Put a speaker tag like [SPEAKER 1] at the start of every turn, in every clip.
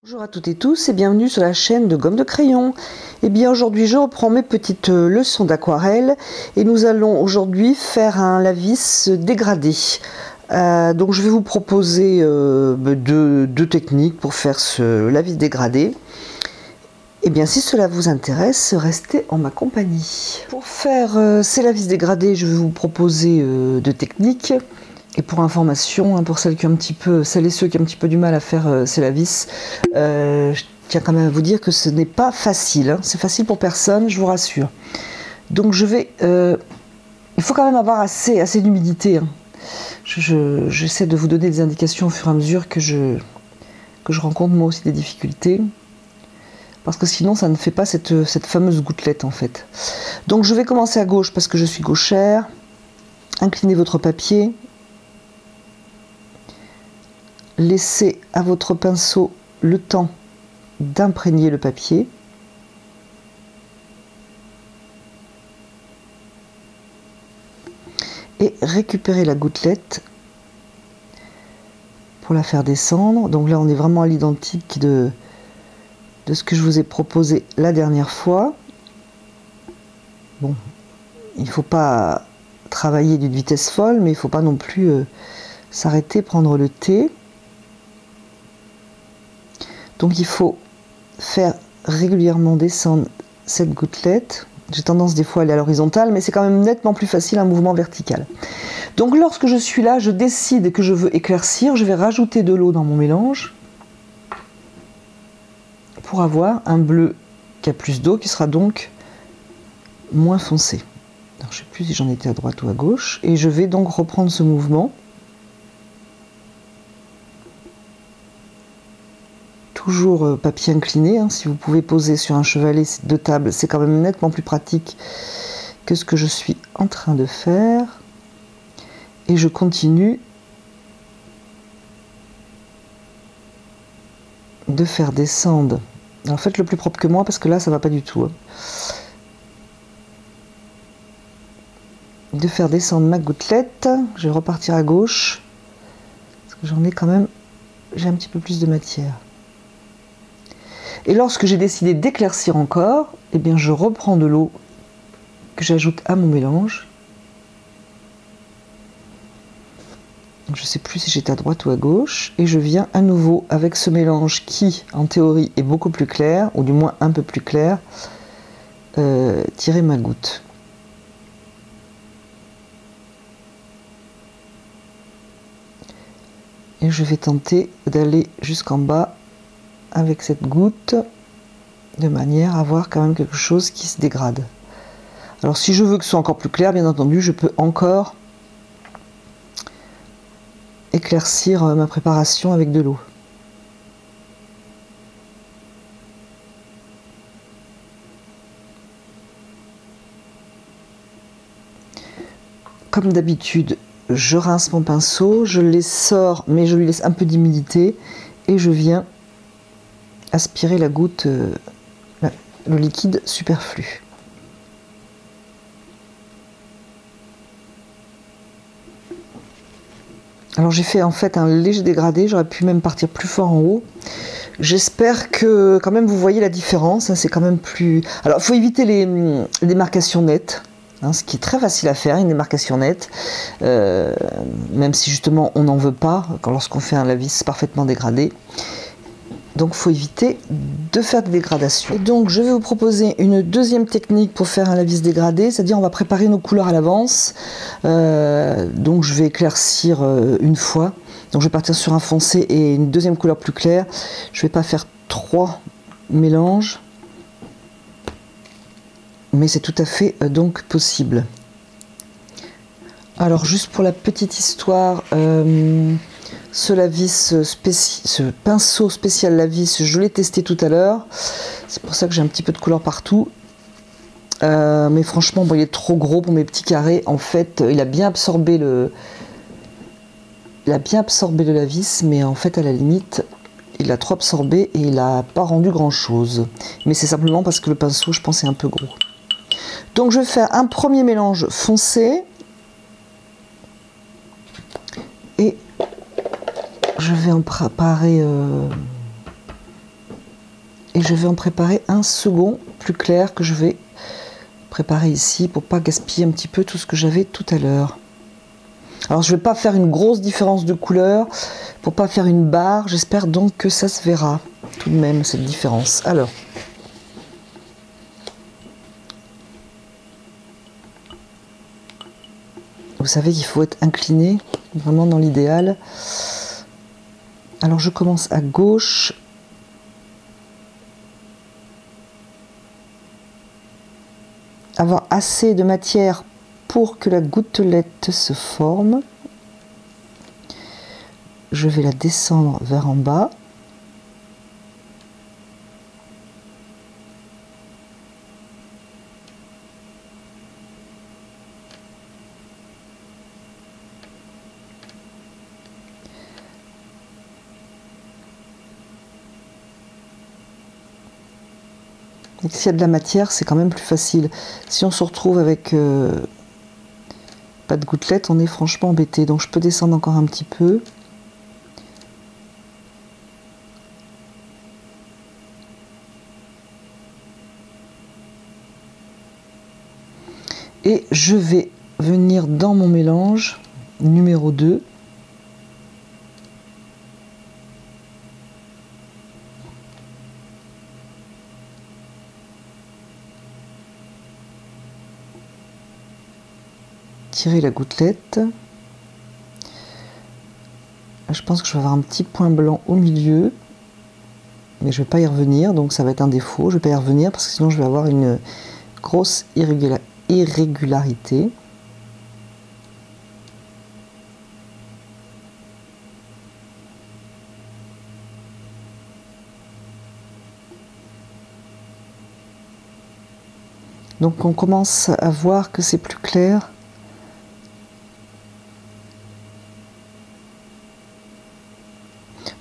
[SPEAKER 1] Bonjour à toutes et tous et bienvenue sur la chaîne de Gomme de Crayon. Et bien aujourd'hui je reprends mes petites leçons d'aquarelle et nous allons aujourd'hui faire un lavis dégradé. Donc je vais vous proposer deux techniques pour faire ce lavis dégradé. Et bien si cela vous intéresse, restez en ma compagnie. Pour faire ces lavis dégradés, je vais vous proposer deux techniques. Et pour information, pour celles et ceux qui ont un petit peu du mal à faire ces lavis, je tiens quand même à vous dire que ce n'est pas facile. Hein. C'est facile pour personne, je vous rassure. Donc il faut quand même avoir assez d'humidité. Hein. J'essaie de vous donner des indications au fur et à mesure que je rencontre moi aussi des difficultés. Parce que sinon ça ne fait pas cette fameuse gouttelette en fait. Donc je vais commencer à gauche parce que je suis gauchère. Inclinez votre papier. Laissez à votre pinceau le temps d'imprégner le papier. Et récupérez la gouttelette pour la faire descendre. Donc là on est vraiment à l'identique de ce que je vous ai proposé la dernière fois. Bon, il ne faut pas travailler d'une vitesse folle, mais il ne faut pas non plus s'arrêter, prendre le thé. Donc il faut faire régulièrement descendre cette gouttelette. J'ai tendance des fois à aller à l'horizontale, mais c'est quand même nettement plus facile un mouvement vertical. Donc lorsque je suis là, je décide que je veux éclaircir, je vais rajouter de l'eau dans mon mélange pour avoir un bleu qui a plus d'eau, qui sera donc moins foncé. Alors, je ne sais plus si j'en étais à droite ou à gauche, et je vais donc reprendre ce mouvement. Toujours papier incliné, hein. Si vous pouvez poser sur un chevalet de table, c'est quand même nettement plus pratique que ce que je suis en train de faire. Et je continue de faire descendre. Alors faites le plus propre que moi parce que là ça va pas du tout. Hein. De faire descendre ma gouttelette. Je vais repartir à gauche parce que j'en ai quand même, j'ai un petit peu plus de matière. Et lorsque j'ai décidé d'éclaircir encore, eh bien je reprends de l'eau que j'ajoute à mon mélange. Je ne sais plus si j'étais à droite ou à gauche. Et je viens à nouveau avec ce mélange qui, en théorie, est beaucoup plus clair, ou du moins un peu plus clair, tirer ma goutte. Et je vais tenter d'aller jusqu'en bas avec cette goutte, de manière à avoir quand même quelque chose qui se dégrade. Alors si je veux que ce soit encore plus clair, bien entendu, je peux encore éclaircir ma préparation avec de l'eau. Comme d'habitude, je rince mon pinceau, je les sors, mais je lui laisse un peu d'humidité, et je viens aspirer la goutte, le liquide superflu. Alors j'ai fait en fait un léger dégradé, j'aurais pu même partir plus fort en haut. J'espère que quand même vous voyez la différence, hein, c'est quand même plus... Alors il faut éviter les démarcations nettes, hein, ce qui est très facile à faire, une démarcation nette, même si justement on n'en veut pas lorsqu'on fait un lavis parfaitement dégradé. Donc il faut éviter de faire des dégradations. Et donc je vais vous proposer une deuxième technique pour faire un lavis dégradé, c'est-à-dire on va préparer nos couleurs à l'avance. Donc je vais éclaircir une fois. Donc je vais partir sur un foncé et une deuxième couleur plus claire. Je ne vais pas faire 3 mélanges. Mais c'est tout à fait donc possible. Alors juste pour la petite histoire... ce pinceau spécial lavis, je l'ai testé tout à l'heure. C'est pour ça que j'ai un petit peu de couleur partout. Mais franchement, bon, il est trop gros pour mes petits carrés. En fait, il a bien absorbé le lavis, mais en fait, à la limite, il l'a trop absorbé et il n'a pas rendu grand-chose. Mais c'est simplement parce que le pinceau, je pense, est un peu gros. Donc, je vais faire un premier mélange foncé. Et je vais en préparer Et je vais en préparer un second plus clair que je vais préparer ici pour pas gaspiller un petit peu tout ce que j'avais tout à l'heure. Alors je vais pas faire une grosse différence de couleur pour pas faire une barre. J'espère donc que ça se verra tout de même cette différence. Alors vous savez qu'il faut être incliné vraiment dans l'idéal. Alors je commence à gauche. Avoir assez de matière pour que la gouttelette se forme. Je vais la descendre vers en bas. S'il y a de la matière, c'est quand même plus facile. Si on se retrouve avec pas de gouttelettes, on est franchement embêté. Donc je peux descendre encore un petit peu. Et je vais venir dans mon mélange numéro 2. Tirer la gouttelette. Je pense que je vais avoir un petit point blanc au milieu, mais je ne vais pas y revenir, donc ça va être un défaut. Je ne vais pas y revenir parce que sinon je vais avoir une grosse irrégularité. Donc on commence à voir que c'est plus clair.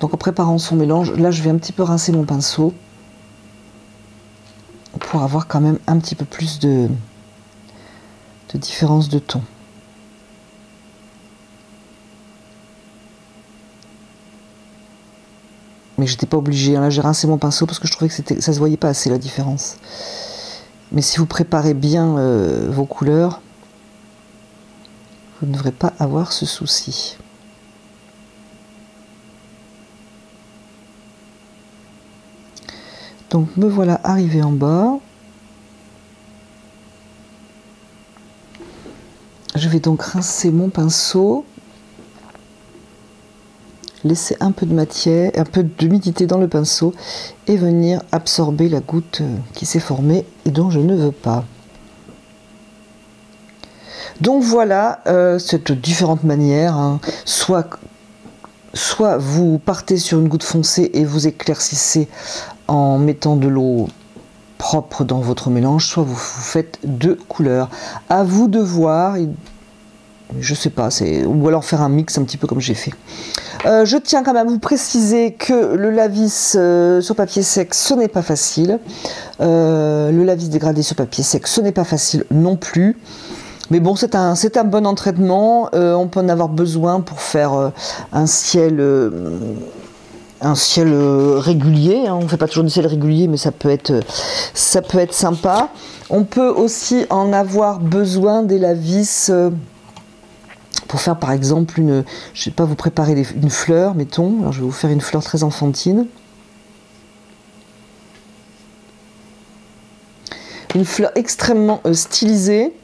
[SPEAKER 1] Donc en préparant son mélange, là je vais un petit peu rincer mon pinceau pour avoir quand même un petit peu plus de différence de ton. Mais j'étais pas obligée, hein. Là j'ai rincé mon pinceau parce que je trouvais que ça se voyait pas assez la différence. Mais si vous préparez bien vos couleurs, vous ne devrez pas avoir ce souci. Donc me voilà arrivé en bas. Je vais donc rincer mon pinceau, laisser un peu de matière, un peu d'humidité dans le pinceau et venir absorber la goutte qui s'est formée et dont je ne veux pas. Donc voilà, cette différentes manières, hein. Soit vous partez sur une goutte foncée et vous éclaircissez en mettant de l'eau propre dans votre mélange, soit vous faites deux couleurs. À vous de voir, je sais pas, ou alors faire un mix un petit peu comme j'ai fait. Je tiens quand même à vous préciser que le lavis sur papier sec, ce n'est pas facile. Le lavis dégradé sur papier sec, ce n'est pas facile non plus. Mais bon, c'est un bon entraînement. On peut en avoir besoin pour faire un ciel régulier. Hein. On ne fait pas toujours du ciel régulier, mais ça peut être sympa. On peut aussi en avoir besoin des lavis pour faire par exemple je sais pas, vous préparez une fleur, mettons. Alors je vais vous faire une fleur très enfantine. Une fleur extrêmement stylisée.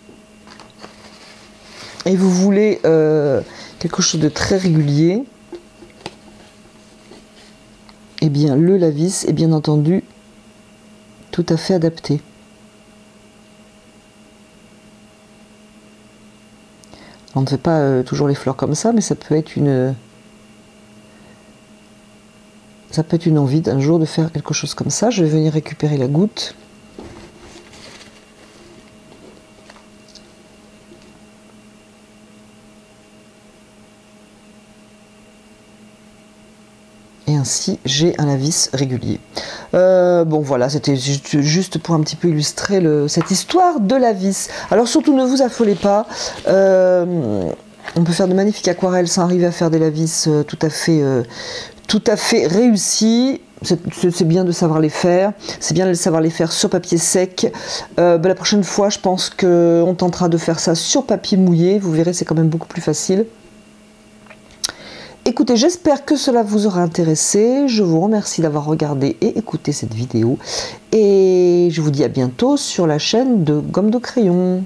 [SPEAKER 1] Et vous voulez quelque chose de très régulier. Eh bien, le lavis est bien entendu tout à fait adapté. On ne fait pas toujours les fleurs comme ça, mais ça peut être une envie d'un jour de faire quelque chose comme ça. Je vais venir récupérer la goutte. Et ainsi, j'ai un lavis régulier. Bon voilà, c'était juste pour un petit peu illustrer cette histoire de lavis. Alors surtout, ne vous affolez pas. On peut faire de magnifiques aquarelles sans arriver à faire des lavis tout à fait réussis. c'est bien de savoir les faire, c'est bien de savoir les faire sur papier sec. La prochaine fois, je pense qu'on tentera de faire ça sur papier mouillé, vous verrez, c'est quand même beaucoup plus facile. Écoutez, j'espère que cela vous aura intéressé, je vous remercie d'avoir regardé et écouté cette vidéo, et je vous dis à bientôt sur la chaîne de Gomme de Crayon.